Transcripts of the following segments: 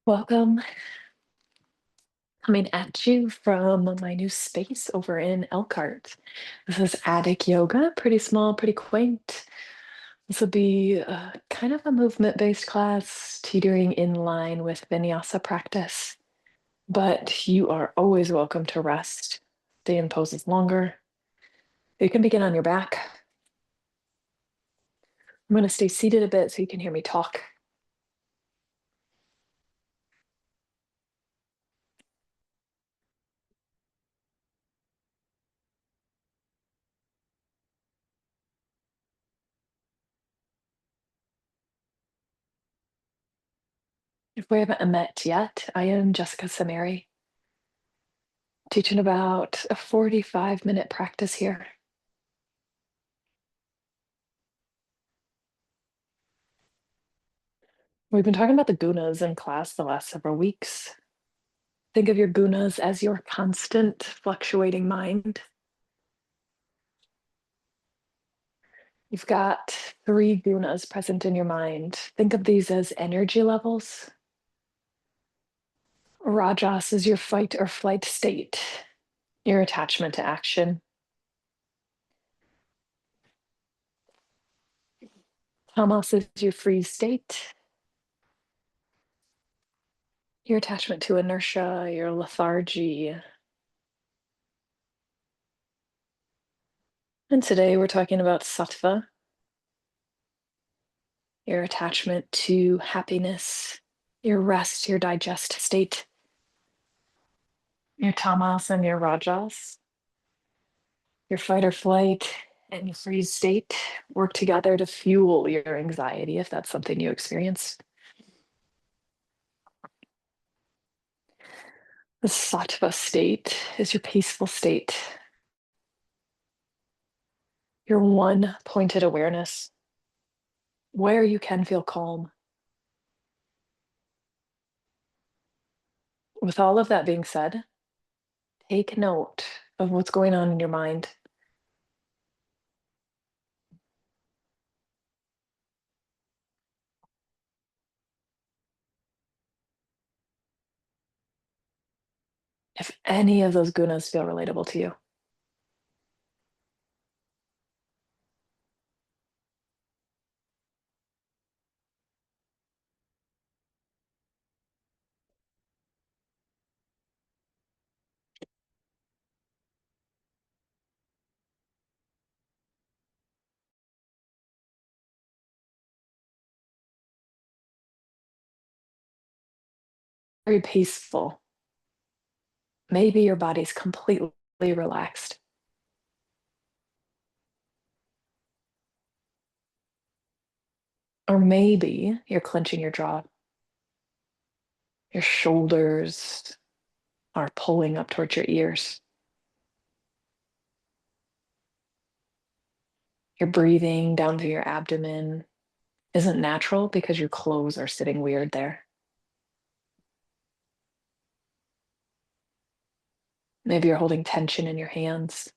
Welcome. Coming at you from my new space over in Elkhart. This is attic yoga, pretty small, pretty quaint. This will be kind of a movement-based class, teetering in line with Vinyasa practice. But you are always welcome to rest, stay in poses longer. You can begin on your back. I'm going to stay seated a bit so you can hear me talk. If we haven't met yet, I am Jessica Samari, teaching about a 45-minute practice here. We've been talking about the gunas in class the last several weeks. Think of your gunas as your constant fluctuating mind. You've got 3 gunas present in your mind. Think of these as energy levels. Rajas is your fight or flight state, your attachment to action. Tamas is your freeze state, your attachment to inertia, your lethargy. And today we're talking about sattva, your attachment to happiness, your rest, your digest state. Your tamas and your rajas, your fight or flight and your freeze state work together to fuel your anxiety if that's something you experience. The sattva state is your peaceful state, your one pointed awareness, where you can feel calm. With all of that being said, take note of what's going on in your mind. If any of those gunas feel relatable to you. Very peaceful. Maybe your body's completely relaxed. Or maybe you're clenching your jaw. Your shoulders are pulling up towards your ears. Your breathing down through your abdomen isn't natural because your clothes are sitting weird there. Maybe you're holding tension in your hands.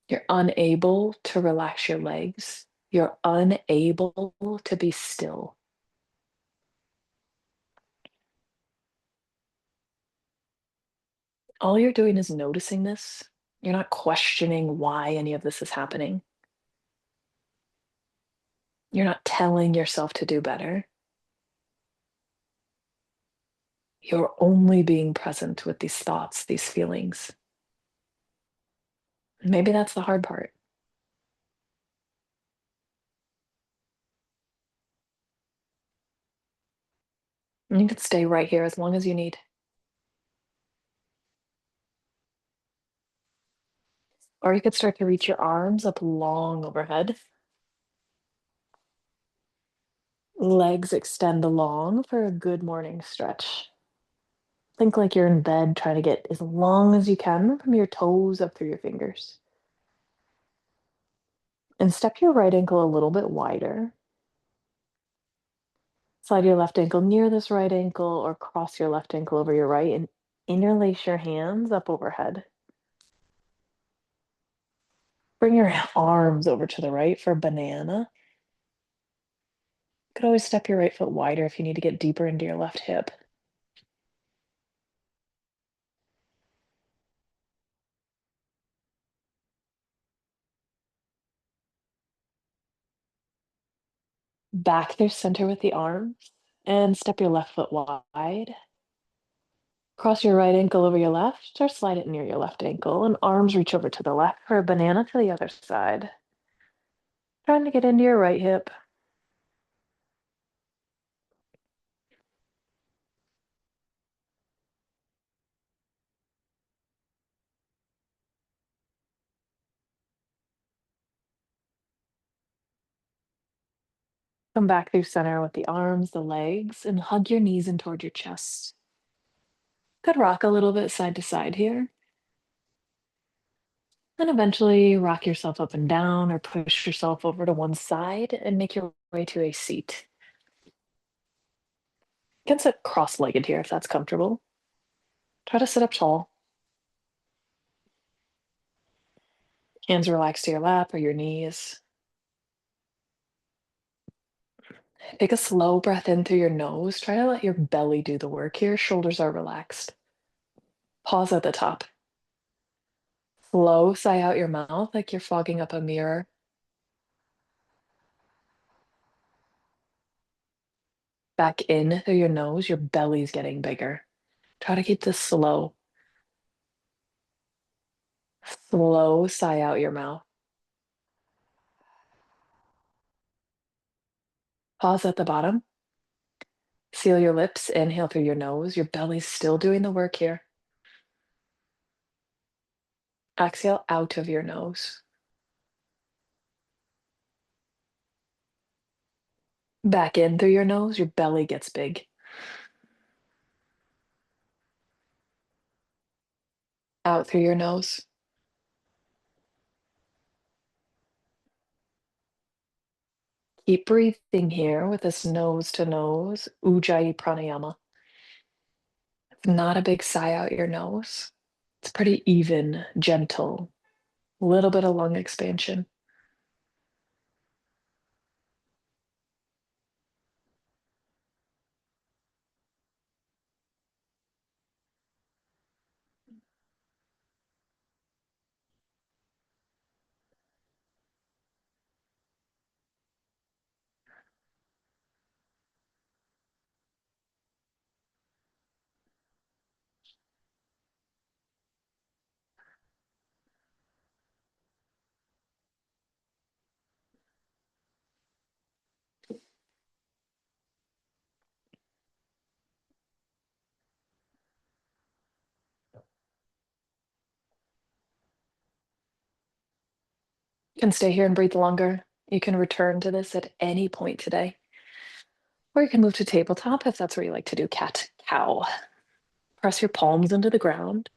You're unable to relax your legs. You're unable to be still. All you're doing is noticing this. You're not questioning why any of this is happening. You're not telling yourself to do better. You're only being present with these thoughts, these feelings. Maybe that's the hard part. And you can stay right here as long as you need. Or you could start to reach your arms up long overhead. Legs extend long for a good morning stretch. Think like you're in bed trying to get as long as you can from your toes up through your fingers. And step your right ankle a little bit wider. Slide your left ankle near this right ankle or cross your left ankle over your right and interlace your hands up overhead. Bring your arms over to the right for banana. Could always step your right foot wider if you need to get deeper into your left hip. Back through center with the arms and step your left foot wide. Cross your right ankle over your left or slide it near your left ankle and arms reach over to the left for a banana to the other side. Trying to get into your right hip. Come back through center with the arms, the legs, and hug your knees in toward your chest. Could rock a little bit side to side here. Then eventually rock yourself up and down or push yourself over to one side and make your way to a seat. You can sit cross-legged here if that's comfortable. Try to sit up tall. Hands relaxed to your lap or your knees. Take a slow breath in through your nose. Try to let your belly do the work here. Shoulders are relaxed. Pause at the top. Slow sigh out your mouth like you're fogging up a mirror. Back in through your nose. Your belly's getting bigger. Try to keep this slow. Slow sigh out your mouth. Pause at the bottom. Seal your lips. Inhale through your nose. Your belly's still doing the work here. Exhale out of your nose. Back in through your nose. Your belly gets big. Out through your nose. Keep breathing here with this nose to nose, Ujjayi pranayama. It's not a big sigh out your nose. It's pretty even, gentle, a little bit of lung expansion. You can stay here and breathe longer. You can return to this at any point today. Or you can move to tabletop if that's where you like to do cat cow. Press your palms into the ground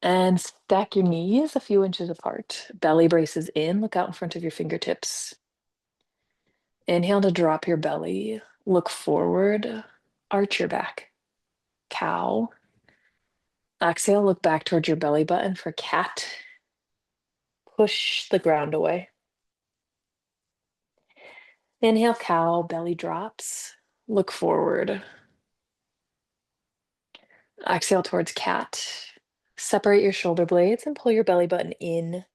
and stack your knees a few inches apart. Belly braces in, look out in front of your fingertips. Inhale to drop your belly, look forward, arch your back. Cow. Exhale, look back towards your belly button for cat. Push the ground away. Inhale, cow, belly drops. Look forward. Exhale towards cat. Separate your shoulder blades and pull your belly button in.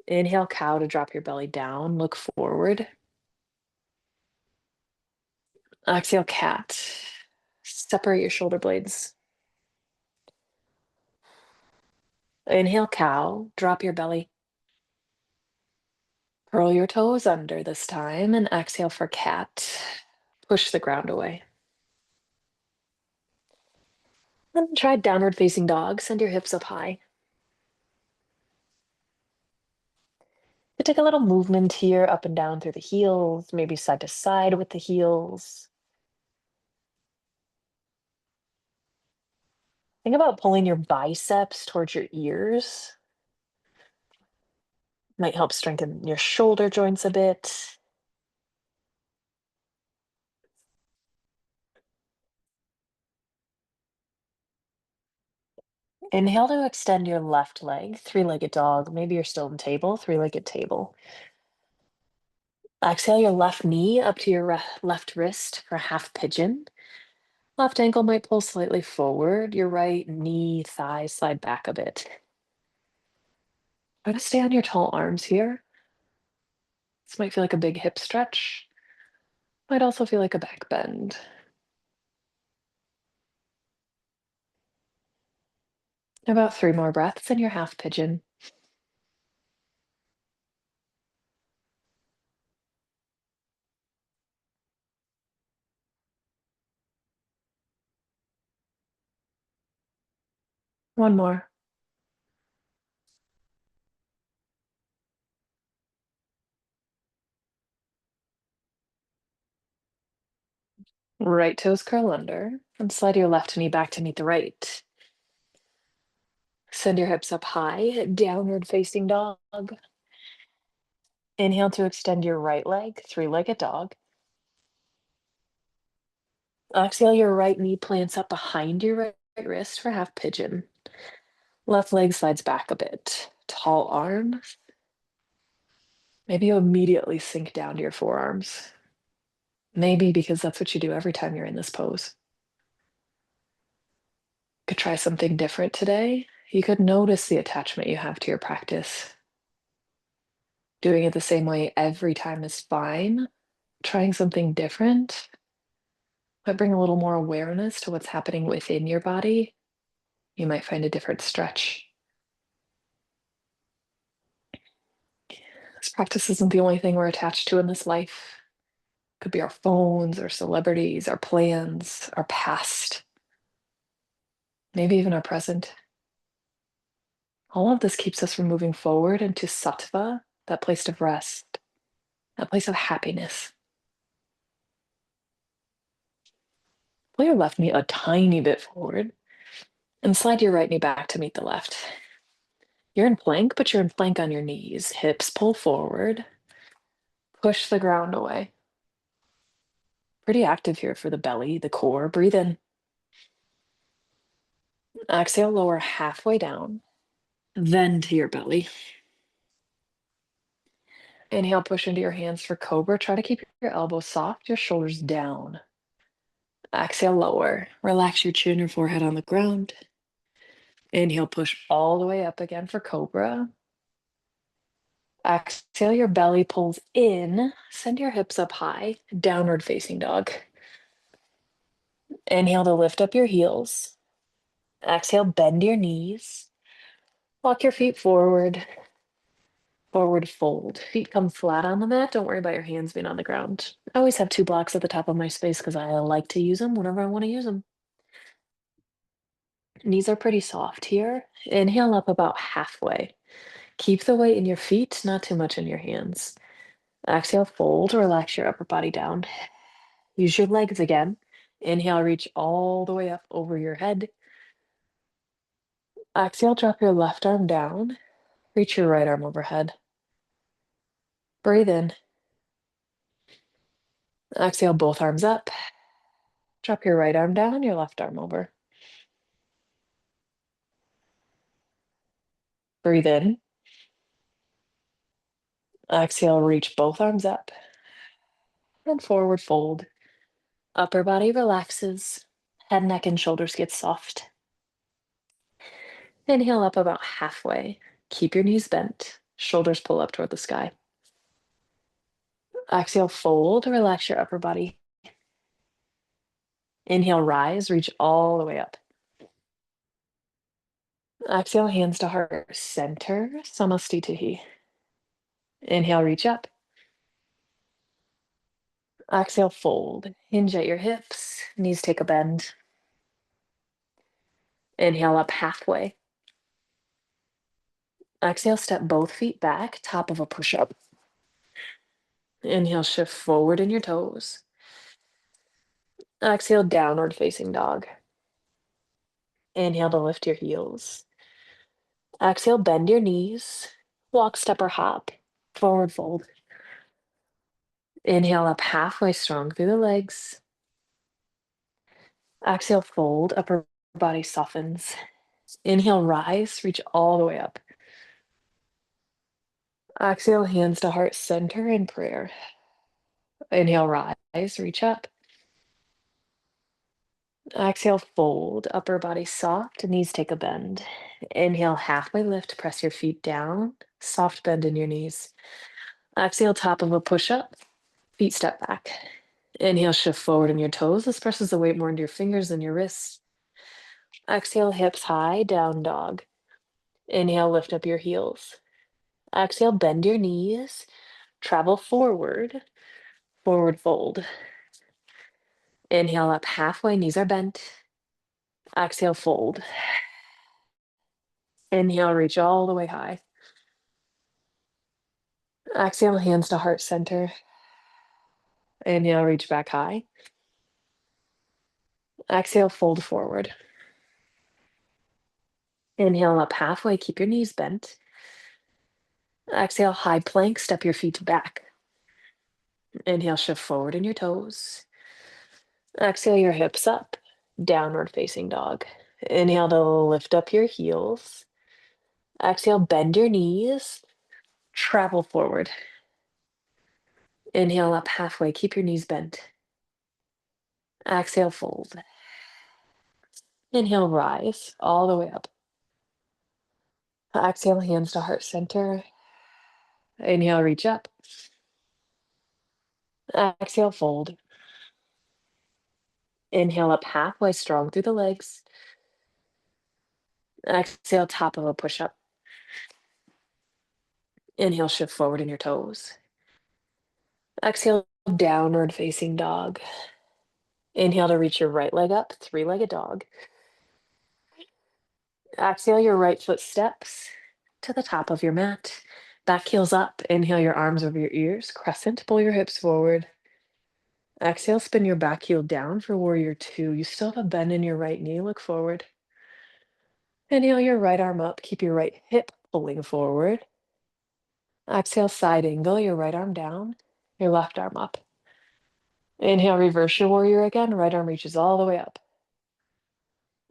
Inhale, cow, to drop your belly down. Look forward. Exhale, cat. Separate your shoulder blades. Inhale, cow, drop your belly. Curl your toes under this time and exhale for cat. Push the ground away. Then try downward facing dog. Send your hips up high. You take a little movement here, up and down through the heels, maybe side to side with the heels. Think about pulling your biceps towards your ears. Might help strengthen your shoulder joints a bit. Inhale to extend your left leg, three-legged dog. Maybe you're still in table, three-legged table. Exhale your left knee up to your left wrist for half pigeon. Left ankle might pull slightly forward. Your right knee, thigh slide back a bit. Try to stay on your tall arms here. This might feel like a big hip stretch. Might also feel like a back bend. About 3 more breaths in your half pigeon. One more. Right toes curl under and slide your left knee back to meet the right. Send your hips up high, downward facing dog. Inhale to extend your right leg, three-legged dog. Exhale, your right knee plants up behind your right wrist for half pigeon. Left leg slides back a bit. Tall arms. Maybe you immediately sink down to your forearms. Maybe because that's what you do every time you're in this pose. Could try something different today. You could notice the attachment you have to your practice. Doing it the same way every time is fine. Trying something different might bring a little more awareness to what's happening within your body. You might find a different stretch. This practice isn't the only thing we're attached to in this life. Could be our phones, our celebrities, our plans, our past, maybe even our present. All of this keeps us from moving forward into Sattva, that place of rest, that place of happiness. Pull your left knee a tiny bit forward and slide your right knee back to meet the left. You're in plank, but you're in plank on your knees. Hips pull forward. Push the ground away. Pretty active here for the belly, the core. Breathe in. Exhale, lower halfway down, then to your belly. Inhale, push into your hands for cobra. Try to keep your elbows soft, your shoulders down. Exhale, lower. Relax your chin or forehead on the ground. Inhale, push all the way up again for cobra. Exhale, your belly pulls in. Send your hips up high, downward facing dog. Inhale to lift up your heels. Exhale, bend your knees. Walk your feet forward. Forward fold. Feet come flat on the mat. Don't worry about your hands being on the ground. I always have 2 blocks at the top of my space because I like to use them whenever I want to use them. Knees are pretty soft here. Inhale up about halfway. Keep the weight in your feet, not too much in your hands. Exhale, fold, relax your upper body down. Use your legs again. Inhale, reach all the way up over your head. Exhale, drop your left arm down. Reach your right arm overhead. Breathe in. Exhale, both arms up. Drop your right arm down, your left arm over. Breathe in. Exhale, reach both arms up. And forward fold. Upper body relaxes. Head, neck, and shoulders get soft. Inhale up about halfway. Keep your knees bent. Shoulders pull up toward the sky. Exhale, fold. Relax your upper body. Inhale, rise. Reach all the way up. Exhale, hands to heart center. Samastitihi. Inhale, reach up. Exhale, fold. Hinge at your hips. Knees take a bend. Inhale up halfway. Exhale, step both feet back, top of a push-up. Inhale, shift forward in your toes. Exhale, downward facing dog. Inhale to lift your heels. Exhale, bend your knees. Walk, step, or hop. Forward fold. Inhale up halfway strong through the legs. Exhale, fold, upper body softens. Inhale, rise, reach all the way up. Exhale, hands to heart center in prayer. Inhale, rise, reach up. Exhale, fold, upper body soft, knees take a bend. Inhale, halfway lift, press your feet down, soft bend in your knees. Exhale, top of a push-up, feet step back. Inhale, shift forward in your toes. This presses the weight more into your fingers than your wrists. Exhale, hips high, down dog. Inhale, lift up your heels. Exhale, bend your knees, travel forward, forward fold. Inhale up halfway, knees are bent. Exhale, fold. Inhale, reach all the way high. Exhale, hands to heart center. Inhale, reach back high. Exhale, fold forward. Inhale up halfway, keep your knees bent. Exhale, high plank, step your feet back. Inhale, shift forward in your toes. Exhale your hips up, downward facing dog. Inhale to lift up your heels. Exhale, bend your knees, travel forward. Inhale up halfway, keep your knees bent. Exhale, fold. Inhale, rise all the way up. Exhale, hands to heart center. Inhale, reach up. Exhale, fold. Inhale up halfway, strong through the legs. Exhale, top of a push-up. Inhale, shift forward in your toes. Exhale, downward facing dog. Inhale to reach your right leg up, three-legged dog. Exhale, your right foot steps to the top of your mat. Back heels up. Inhale your arms over your ears. Crescent, pull your hips forward. Exhale, spin your back heel down for warrior two. You still have a bend in your right knee. Look forward. Inhale your right arm up. Keep your right hip pulling forward. Exhale, side angle, your right arm down, your left arm up. Inhale, reverse your warrior again. Right arm reaches all the way up.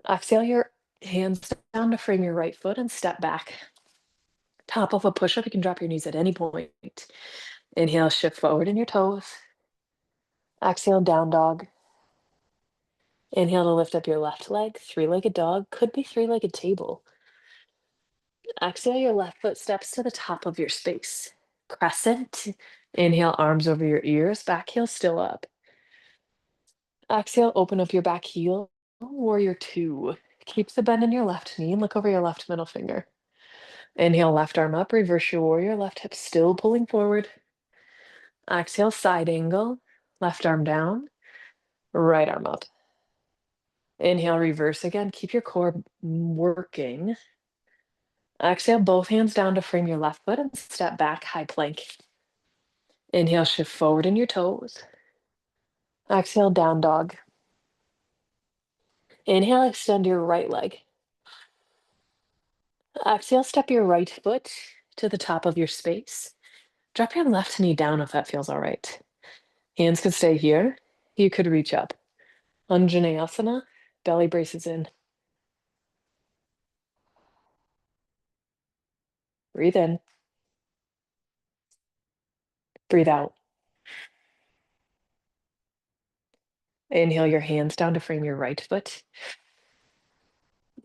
Exhale your hands down to frame your right foot and step back. Top of a push-up, you can drop your knees at any point. Inhale, shift forward in your toes. Exhale, down dog. Inhale to lift up your left leg, three-legged dog, could be three-legged table. Exhale, your left foot steps to the top of your space. Crescent. Inhale, arms over your ears, back heel still up. Exhale, open up your back heel, warrior two. Keep the bend in your left knee and look over your left middle finger. Inhale, left arm up, reverse your warrior, left hip still pulling forward. Exhale, side angle, left arm down, right arm up. Inhale, reverse again. Keep your core working. Exhale, both hands down to frame your left foot and step back, high plank. Inhale, shift forward in your toes. Exhale, down dog. Inhale, extend your right leg. Exhale, step your right foot to the top of your space. Drop your left knee down if that feels all right. Hands could stay here. You could reach up. Anjaneyasana, belly braces in. Breathe in. Breathe out. Inhale your hands down to frame your right foot.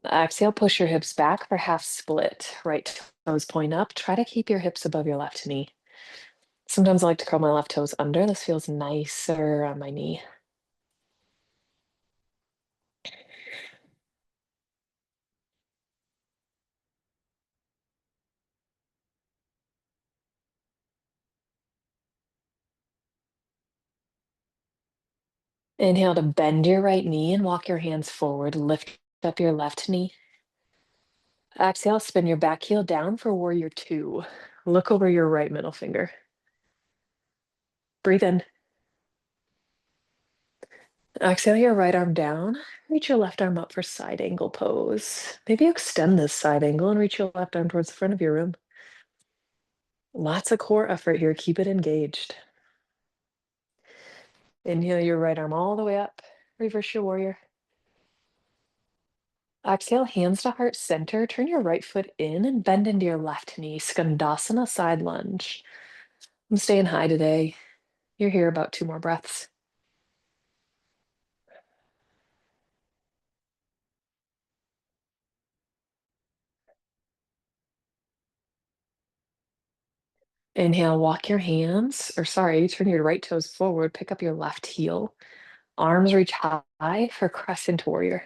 Exhale, push your hips back for half split. Right toes point up. Try to keep your hips above your left knee. Sometimes I like to curl my left toes under. This feels nicer on my knee. Inhale to bend your right knee and walk your hands forward. Lift up your left knee. Exhale, spin your back heel down for warrior two. Look over your right middle finger. Breathe in. Exhale your right arm down. Reach your left arm up for side angle pose. Maybe extend this side angle and reach your left arm towards the front of your room. Lots of core effort here. Keep it engaged. Inhale your right arm all the way up. Reverse your warrior. Exhale, hands to heart center. Turn your right foot in and bend into your left knee. Skandasana, side lunge. I'm staying high today. You're here about 2 more breaths. Inhale, walk your hands, or sorry, turn your right toes forward, pick up your left heel. Arms reach high for crescent warrior.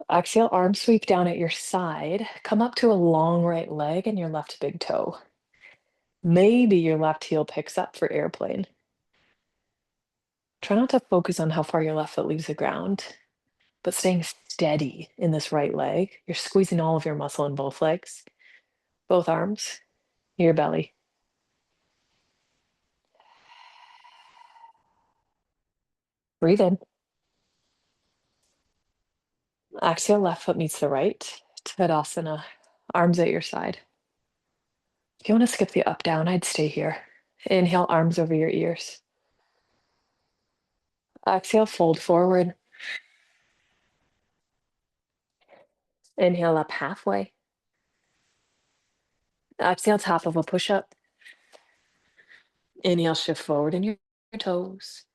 Exhale, arms sweep down at your side. Come up to a long right leg and your left big toe. Maybe your left heel picks up for airplane. Try not to focus on how far your left foot leaves the ground, but staying steady in this right leg. You're squeezing all of your muscle in both legs, both arms, your belly. Breathe in. Exhale, left foot meets the right. Tadasana, arms at your side. If you want to skip the up down, I'd stay here. Inhale, arms over your ears. Exhale, fold forward. Inhale up halfway. Exhale, top of a push up. Inhale, shift forward in your toes.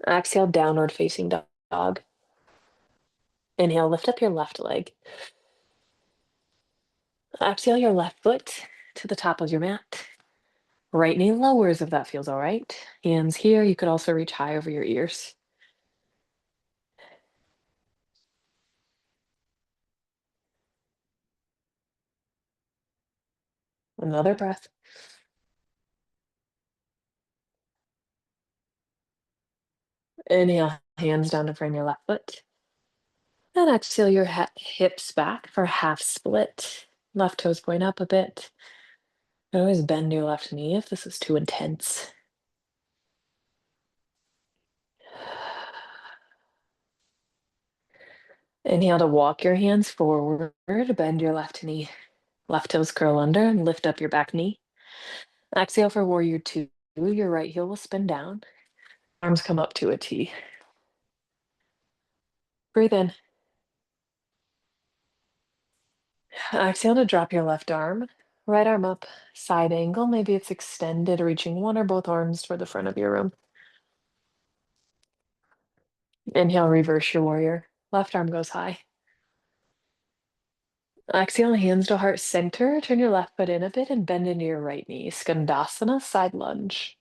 Exhale, downward facing dog. Inhale, lift up your left leg. Exhale your left foot to the top of your mat. Right knee lowers if that feels all right. Hands here. You could also reach high over your ears. Another breath. Inhale, hands down to frame your left foot. And exhale your hips back for half split. Left toes point up a bit. Always bend your left knee if this is too intense. Inhale to walk your hands forward, bend your left knee. Left toes curl under and lift up your back knee. Exhale for warrior two. Your right heel will spin down. Arms come up to a T. Breathe in. Exhale to drop your left arm. Right arm up, side angle. Maybe it's extended, reaching one or both arms toward the front of your room. Inhale, reverse your warrior. Left arm goes high. Exhale, hands to heart center. Turn your left foot in a bit and bend into your right knee. Skandasana, side lunge.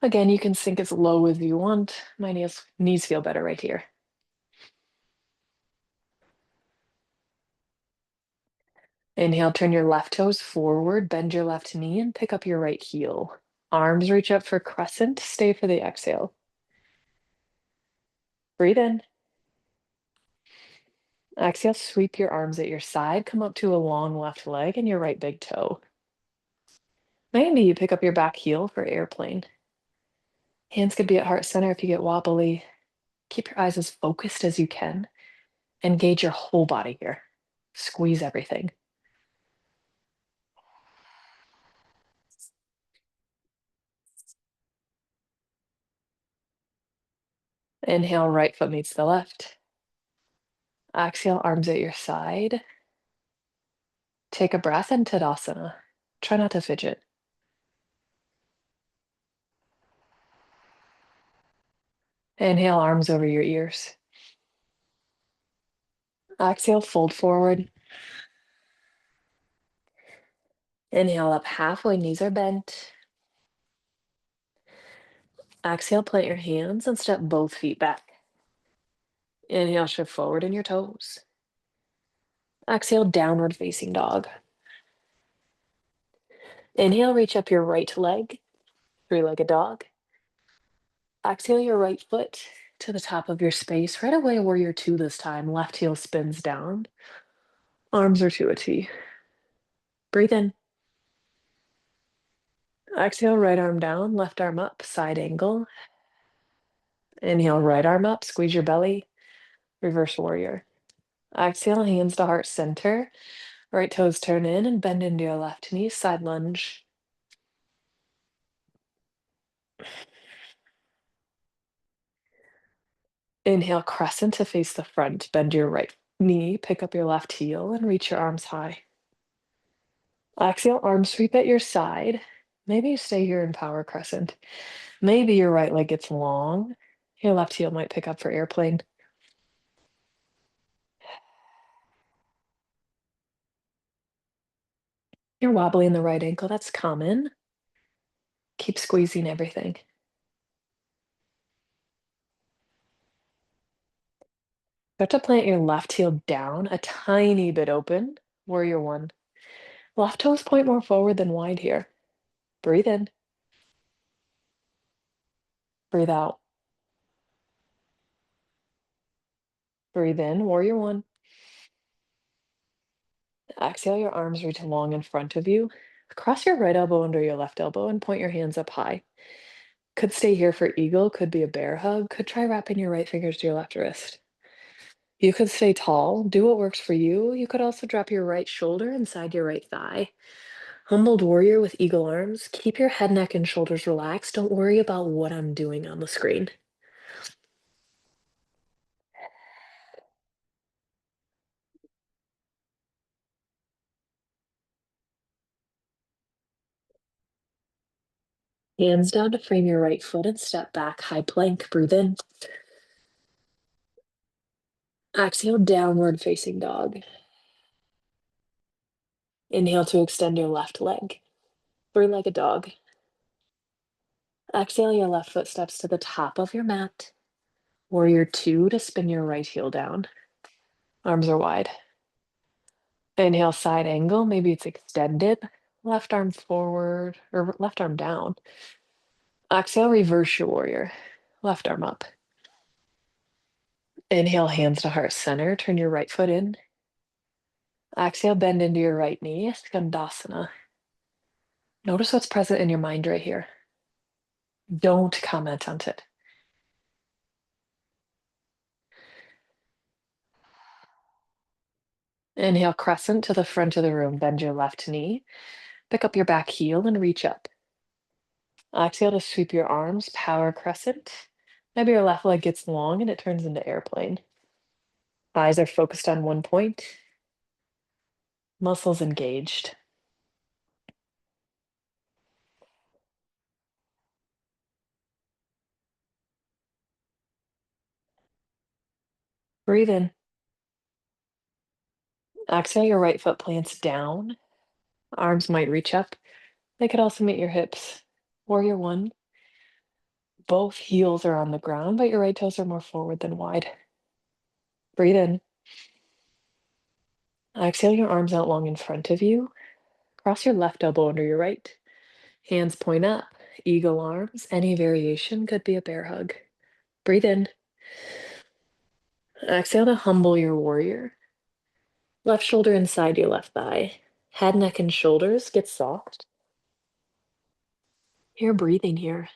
Again, you can sink as low as you want. My knees feel better right here. Inhale, turn your left toes forward, bend your left knee, and pick up your right heel. Arms reach up for crescent. Stay for the exhale. Breathe in. Exhale, sweep your arms at your side. Come up to a long left leg and your right big toe. Maybe you pick up your back heel for airplane. Hands could be at heart center if you get wobbly. Keep your eyes as focused as you can. Engage your whole body here. Squeeze everything. Inhale, right foot meets the left. Exhale, arms at your side. Take a breath in Tadasana. Try not to fidget. Inhale, arms over your ears. Exhale, fold forward. Inhale up halfway, knees are bent. Exhale, plant your hands and step both feet back. Inhale, shift forward in your toes. Exhale, downward facing dog. Inhale, reach up your right leg, three-legged dog. Exhale your right foot to the top of your space. Right away, warrior two this time. Left heel spins down. Arms are to a T. Breathe in. Exhale, right arm down, left arm up, side angle. Inhale, right arm up, squeeze your belly. Reverse warrior. Exhale, hands to heart center. Right toes turn in and bend into your left knee, side lunge. Inhale, crescent to face the front. Bend your right knee, pick up your left heel, and reach your arms high. Exhale, arms sweep at your side. Maybe you stay here in power crescent. Maybe your right leg gets long. Your left heel might pick up for airplane. You're wobbly in the right ankle. That's common. Keep squeezing everything. Start to plant your left heel down a tiny bit open. Warrior one. Left toes point more forward than wide here. Breathe in. Breathe out. Breathe in. Warrior one. Exhale, your arms reach long in front of you. Cross your right elbow under your left elbow and point your hands up high. Could stay here for eagle, could be a bear hug, could try wrapping your right fingers to your left wrist. You could stay tall, do what works for you. You could also drop your right shoulder inside your right thigh. Humbled warrior with eagle arms. Keep your head, neck, and shoulders relaxed. Don't worry about what I'm doing on the screen. Hands down to frame your right foot and step back, high plank. Breathe in. Exhale, downward facing dog. Inhale to extend your left leg. Three-legged dog. Exhale, your left foot steps to the top of your mat. Warrior two to spin your right heel down. Arms are wide. Inhale, side angle. Maybe it's extended. Left arm forward or left arm down. Exhale, reverse your warrior. Left arm up. Inhale, hands to heart center. Turn your right foot in. Exhale, bend into your right knee. Skandasana. Notice what's present in your mind right here. Don't comment on it. Inhale, crescent to the front of the room. Bend your left knee. Pick up your back heel and reach up. Exhale to sweep your arms. Power crescent. Maybe your left leg gets long and it turns into airplane. Eyes are focused on one point. Muscles engaged. Breathe in. Exhale, your right foot plants down. Arms might reach up. They could also meet your hips. Warrior one. Both heels are on the ground, but your right toes are more forward than wide. Breathe in. Exhale, your arms out long in front of you. Cross your left elbow under your right. Hands point up. Eagle arms. Any variation could be a bear hug. Breathe in. Exhale to humble your warrior. Left shoulder inside your left thigh. Head, neck, and shoulders get soft. You're breathing here.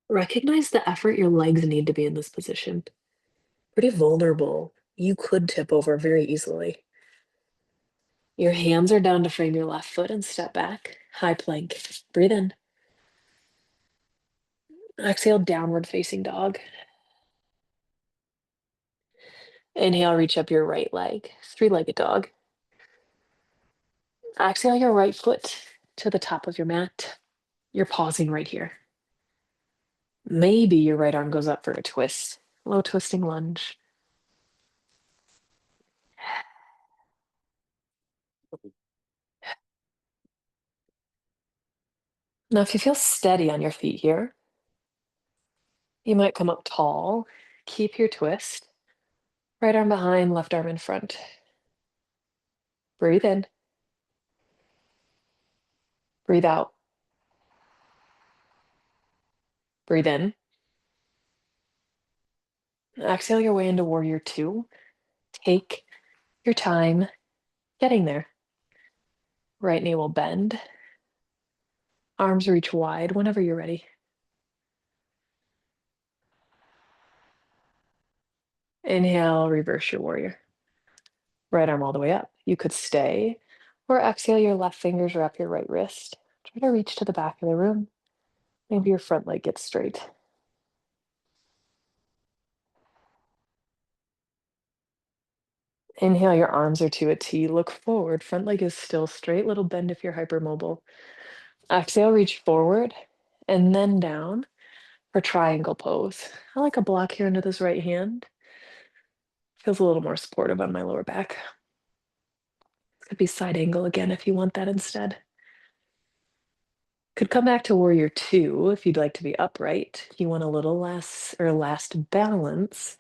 Recognize the effort your legs need to be in this position. Pretty vulnerable. You could tip over very easily. Your hands are down to frame your left foot and step back. High plank. Breathe in. Exhale, downward facing dog. Inhale, reach up your right leg. Three-legged dog. Exhale your right foot to the top of your mat. You're pausing right here. Maybe your right arm goes up for a twist. Low twisting lunge. Now, if you feel steady on your feet here, you might come up tall. Keep your twist. Right arm behind, left arm in front. Breathe in. Breathe out. Breathe in. Exhale your way into warrior two. Take your time getting there. Right knee will bend. Arms reach wide whenever you're ready. Inhale, reverse your warrior. Right arm all the way up. You could stay or exhale your left fingers, wrap your right wrist. Try to reach to the back of the room. Maybe your front leg gets straight. Inhale, your arms are to a T. Look forward. Front leg is still straight. Little bend if you're hypermobile. Exhale, reach forward and then down for triangle pose. I like a block here into this right hand. Feels a little more supportive on my lower back. Could be side angle again if you want that instead. Could come back to warrior two if you'd like to be upright. If you want a little less or last balance,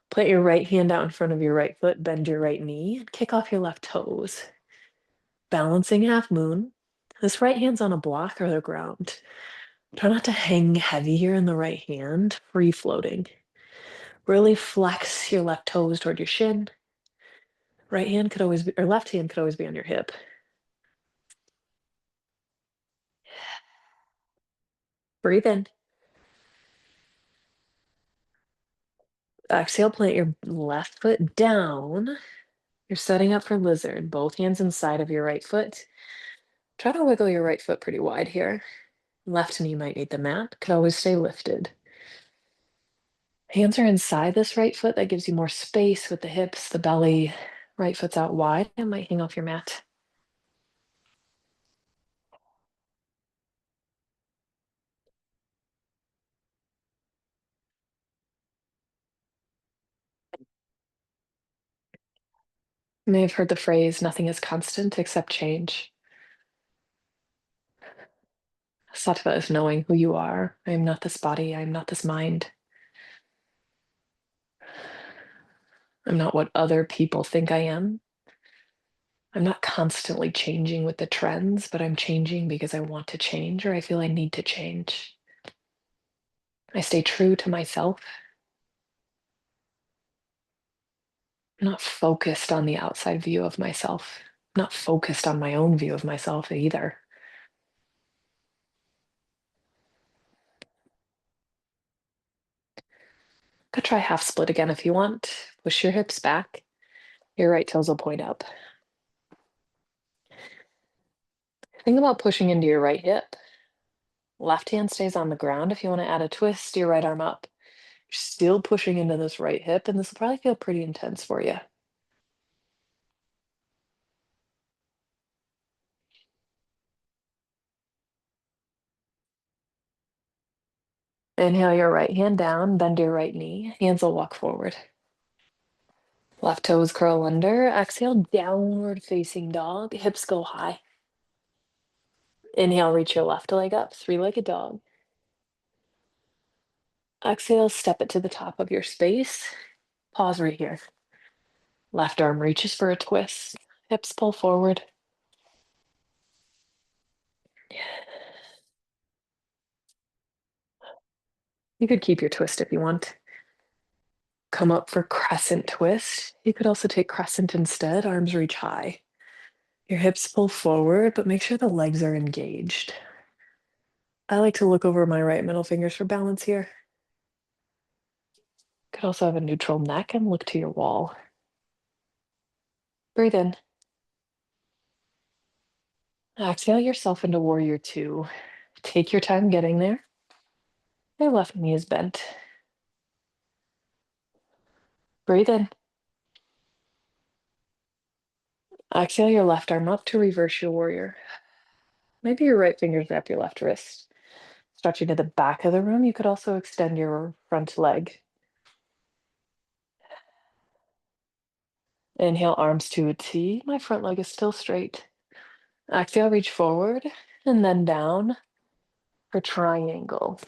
put your right hand out in front of your right foot, bend your right knee, and kick off your left toes. Balancing half moon. This right hand's on a block or the ground. Try not to hang heavy here in the right hand, free floating. Really flex your left toes toward your shin. Right hand could always be, or left hand could always be on your hip. Breathe in. Exhale, plant your left foot down. You're setting up for lizard, both hands inside of your right foot. Try to wiggle your right foot pretty wide here. Left knee might need the mat, could always stay lifted. Hands are inside this right foot. That gives you more space with the hips, the belly. Right foot's out wide. It might hang off your mat. You may have heard the phrase, nothing is constant except change. Sattva is knowing who you are. I am not this body. I am not this mind. I'm not what other people think I am. I'm not constantly changing with the trends, but I'm changing because I want to change or I feel I need to change. I stay true to myself. I'm not focused on the outside view of myself. I'm not focused on my own view of myself either. Could try half split again if you want. Push your hips back. Your right toes will point up. Think about pushing into your right hip. Left hand stays on the ground. If you want to add a twist, your right arm up. You're still pushing into this right hip, and this will probably feel pretty intense for you. Inhale your right hand down, bend your right knee. Hands will walk forward. Left toes curl under. Exhale, downward facing dog. Hips go high. Inhale, reach your left leg up, three-legged dog. Exhale, step it to the top of your space. Pause right here. Left arm reaches for a twist. Hips pull forward. You could keep your twist if you want. Come up for crescent twist. You could also take crescent instead. Arms reach high. Your hips pull forward, but make sure the legs are engaged. I like to look over my right middle fingers for balance here. Could also have a neutral neck and look to your wall. Breathe in. Exhale yourself into warrior two. Take your time getting there. Your left knee is bent. Breathe in. Exhale your left arm up to reverse your warrior. Maybe your right fingers wrap your left wrist. Stretching to the back of the room, you could also extend your front leg. Inhale, arms to a T. My front leg is still straight. Exhale, reach forward and then down for triangle.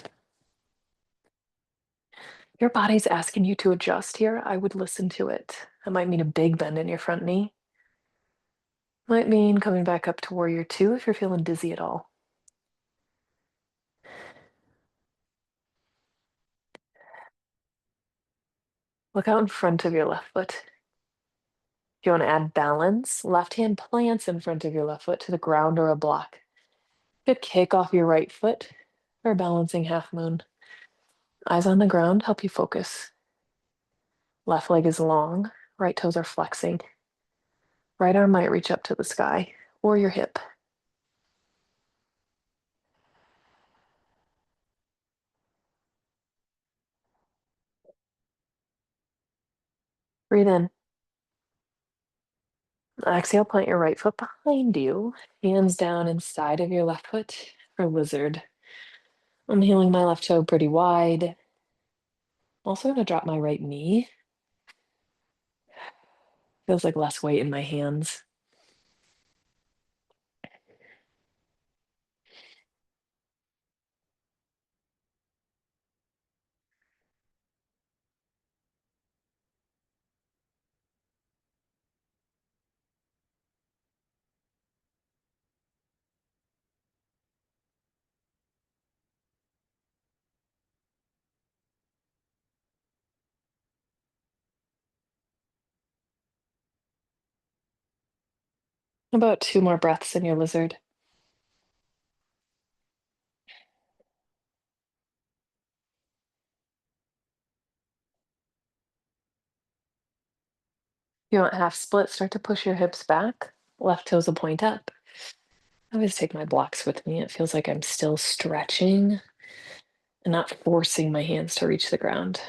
Your body's asking you to adjust here. I would listen to it. That might mean a big bend in your front knee. Might mean coming back up to warrior two if you're feeling dizzy at all. Look out in front of your left foot. If you want to add balance, left hand plants in front of your left foot to the ground or a block. You could kick off your right foot or balancing half moon. Eyes on the ground help you focus. Left leg is long, right toes are flexing. Right arm might reach up to the sky or your hip. Breathe in. Exhale, plant your right foot behind you, hands down inside of your left foot for lizard. I'm heeling my left toe pretty wide. Also gonna drop my right knee. Feels like less weight in my hands. About two more breaths in your lizard. If you want half split, start to push your hips back. Left toes will point up. I always take my blocks with me. It feels like I'm still stretching and not forcing my hands to reach the ground.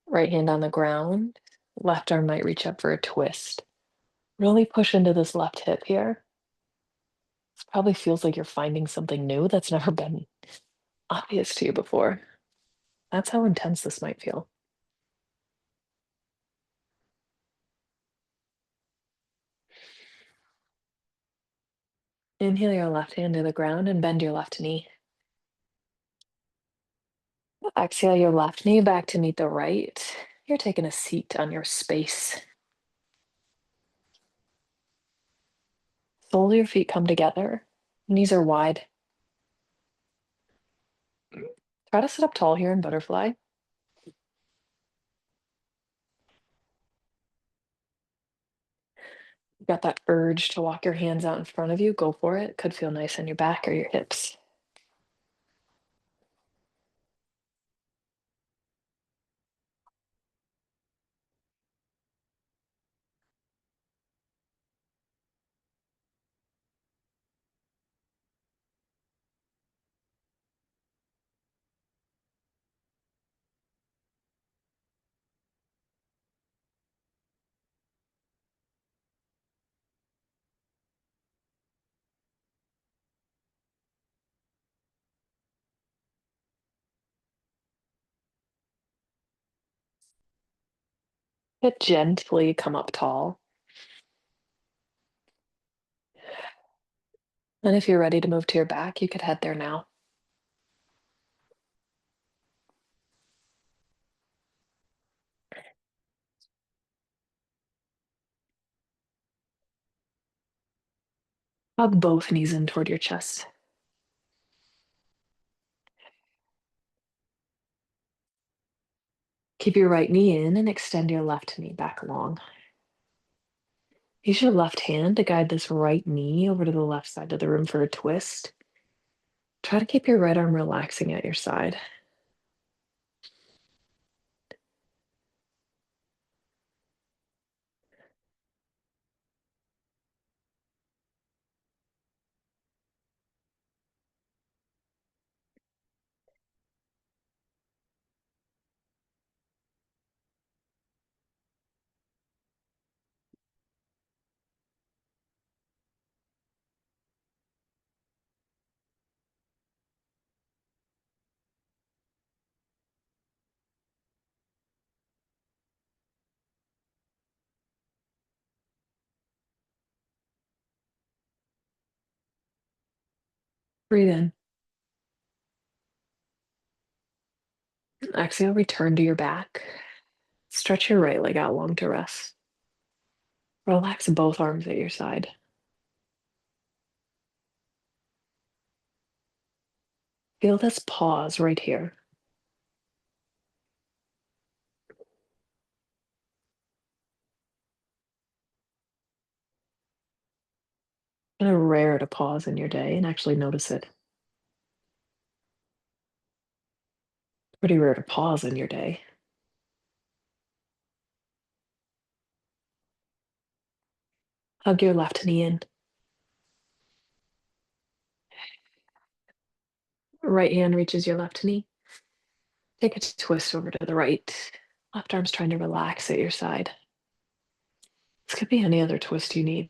Right hand on the ground. Left arm might reach up for a twist. Really push into this left hip here. This probably feels like you're finding something new that's never been obvious to you before. That's how intense this might feel. Inhale your left hand to the ground and bend your left knee. Exhale your left knee back to meet the right. You're taking a seat on your space. Soles of your feet come together. Knees are wide. Try to sit up tall here in butterfly. You got that urge to walk your hands out in front of you, go for it. Could feel nice on your back or your hips. But gently come up tall. And if you're ready to move to your back, you could head there now. Hug both knees in toward your chest. Keep your right knee in and extend your left knee back long. Use your left hand to guide this right knee over to the left side of the room for a twist. Try to keep your right arm relaxing at your side. Breathe in. Exhale, return to your back. Stretch your right leg out long to rest. Relax both arms at your side. Feel this pause right here. Kind of rare to pause in your day and actually notice it. Pretty rare to pause in your day. Hug your left knee in. Right hand reaches your left knee. Take a twist over to the right. Left arm's trying to relax at your side. This could be any other twist you need.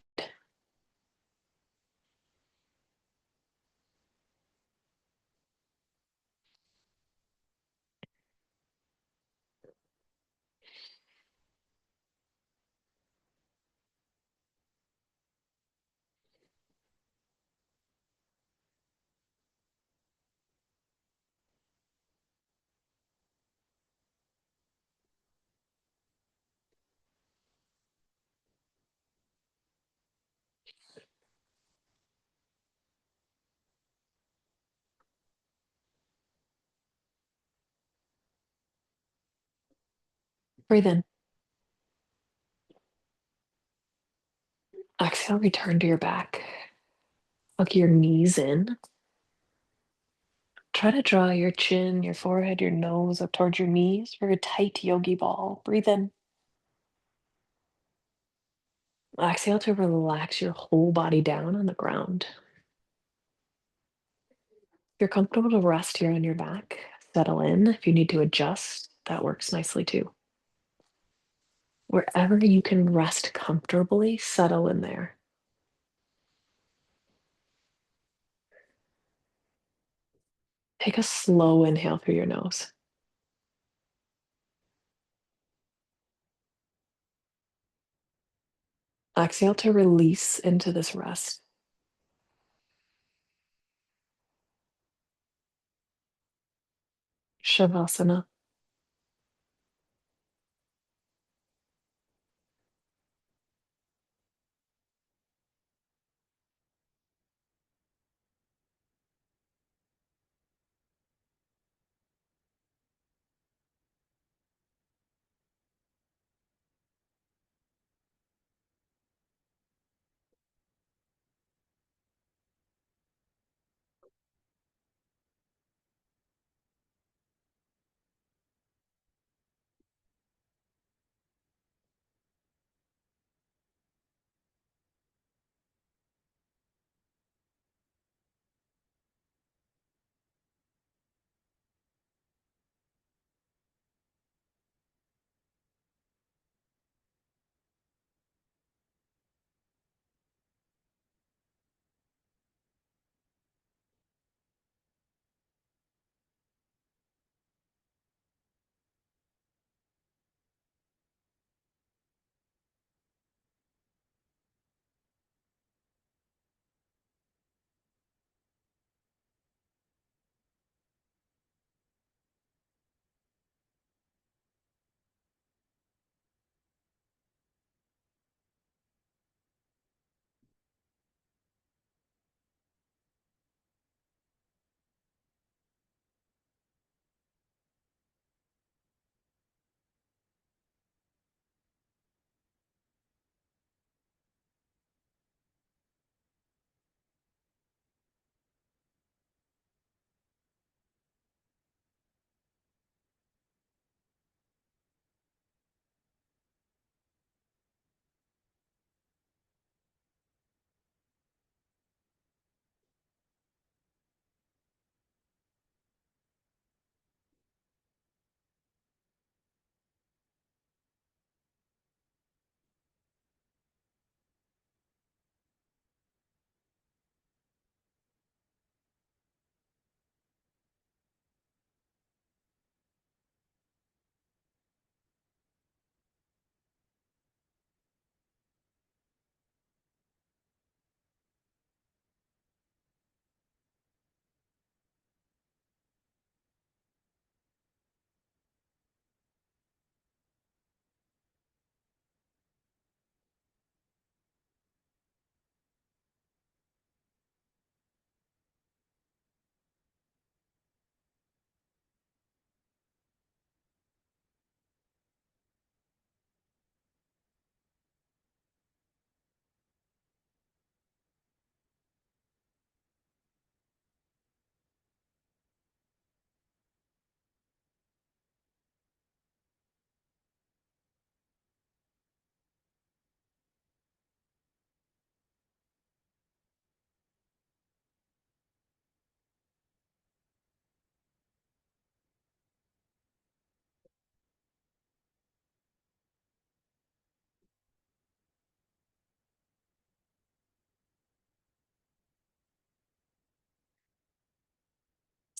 Breathe in. Exhale, return to your back. Hug your knees in. Try to draw your chin, your forehead, your nose up towards your knees for a tight yogi ball. Breathe in. Exhale to relax your whole body down on the ground. If you're comfortable to rest here on your back, settle in. If you need to adjust, that works nicely too. Wherever you can rest comfortably, settle in there. Take a slow inhale through your nose. Exhale to release into this rest. Shavasana.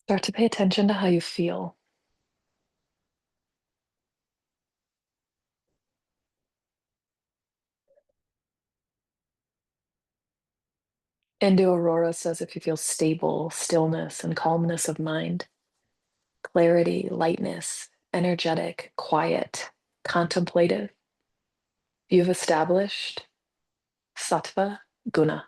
Start to pay attention to how you feel. Indo Aurora says if you feel stable, stillness, and calmness of mind, clarity, lightness, energetic, quiet, contemplative, you've established Sattva, Guna.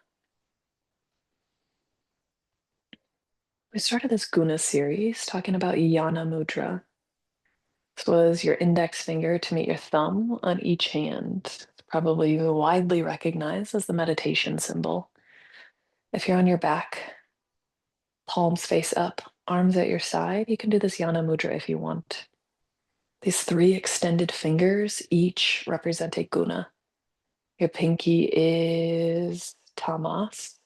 We started this Guna series talking about Yana Mudra. This was your index finger to meet your thumb on each hand. It's probably widely recognized as the meditation symbol. If you're on your back, palms face up, arms at your side, you can do this Yana Mudra if you want. These three extended fingers each represent a guna. Your pinky is tamas,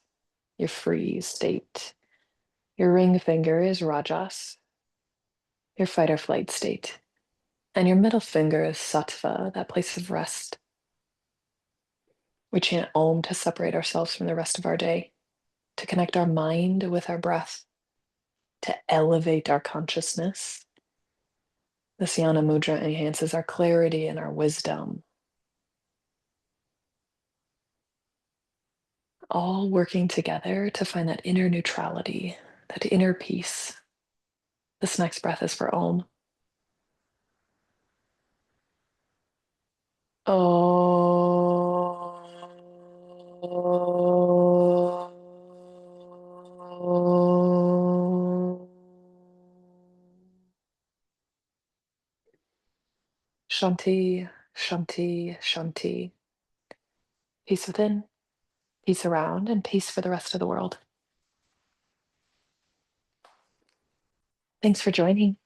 your free state. Your ring finger is rajas, your fight or flight state. And your middle finger is sattva, that place of rest. We chant Om to separate ourselves from the rest of our day, to connect our mind with our breath, to elevate our consciousness. This Yana Mudra enhances our clarity and our wisdom, all working together to find that inner neutrality, that inner peace. This next breath is for Om. Om. Shanti, Shanti, Shanti. Peace within, peace around, and peace for the rest of the world. Thanks for joining.